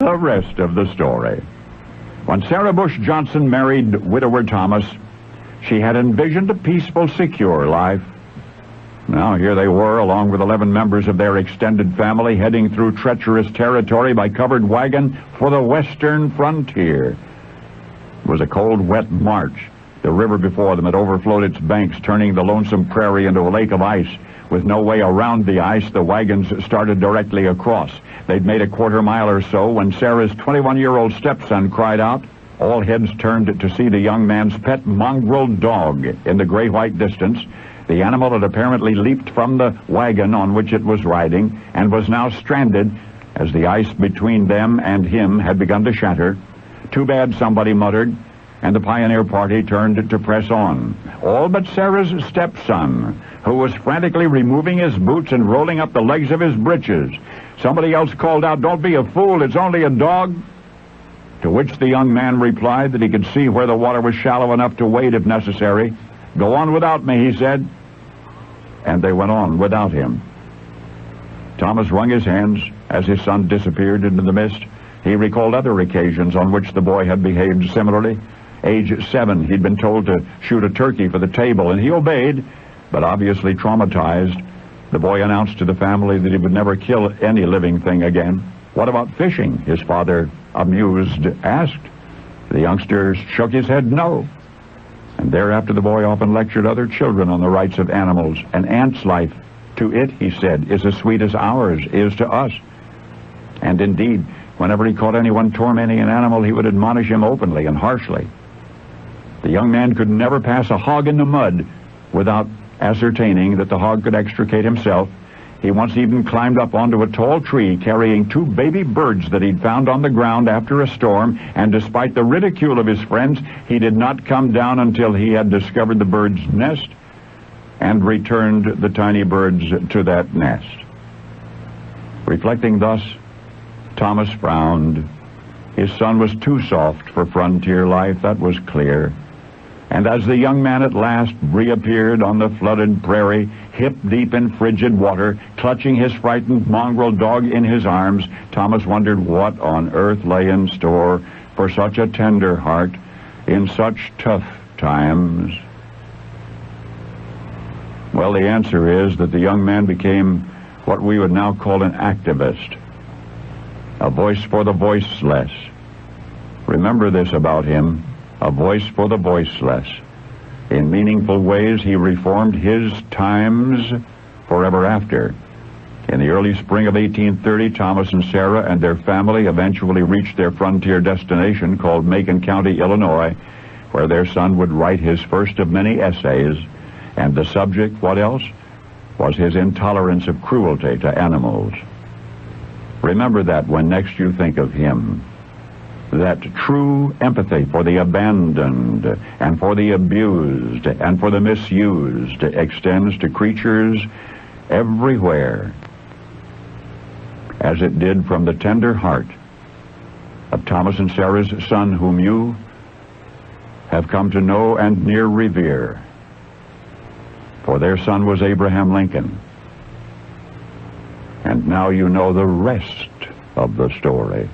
the rest of the story. When Sarah Bush Johnson married widower Thomas, she had envisioned a peaceful, secure life. Now here they were, along with 11 members of their extended family, heading through treacherous territory by covered wagon for the western frontier. It was a cold, wet March. The river before them had overflowed its banks, turning the lonesome prairie into a lake of ice. With no way around the ice, the wagons started directly across. They'd made a quarter mile or so when Sarah's 21-year-old stepson cried out. All heads turned to see the young man's pet mongrel dog in the gray-white distance. The animal had apparently leaped from the wagon on which it was riding and was now stranded as the ice between them and him had begun to shatter. "Too bad," somebody muttered, and the pioneer party turned to press on. All but Sarah's stepson, who was frantically removing his boots and rolling up the legs of his breeches. Somebody else called out, "Don't be a fool, it's only a dog." To which the young man replied that he could see where the water was shallow enough to wade if necessary. "Go on without me," he said. And they went on without him. Thomas wrung his hands as his son disappeared into the mist. He recalled other occasions on which the boy had behaved similarly. Age 7, he'd been told to shoot a turkey for the table, and he obeyed, but obviously traumatized. The boy announced to the family that he would never kill any living thing again. "What about fishing?" his father, amused, asked. The youngster shook his head no. And thereafter the boy often lectured other children on the rights of animals. "An ant's life, to it," he said, "is as sweet as ours is to us." And indeed, whenever he caught anyone tormenting an animal, he would admonish him openly and harshly. The young man could never pass a hog in the mud without ascertaining that the hog could extricate himself. He once even climbed up onto a tall tree carrying 2 baby birds that he'd found on the ground after a storm, and despite the ridicule of his friends, he did not come down until he had discovered the bird's nest and returned the tiny birds to that nest. Reflecting thus, Thomas frowned. His son was too soft for frontier life, that was clear. And as the young man at last reappeared on the flooded prairie, hip-deep in frigid water, clutching his frightened mongrel dog in his arms, Thomas wondered what on earth lay in store for such a tender heart in such tough times. Well, the answer is that the young man became what we would now call an activist, a voice for the voiceless. Remember this about him. A voice for the voiceless. In meaningful ways, he reformed his times forever after. In the early spring of 1830, Thomas and Sarah and their family eventually reached their frontier destination called Macon County, Illinois, where their son would write his first of many essays, and the subject, what else, was his intolerance of cruelty to animals. Remember that when next you think of him. That true empathy for the abandoned and for the abused and for the misused extends to creatures everywhere, as it did from the tender heart of Thomas and Sarah's son, whom you have come to know and near revere. For their son was Abraham Lincoln. And now you know the rest of the story.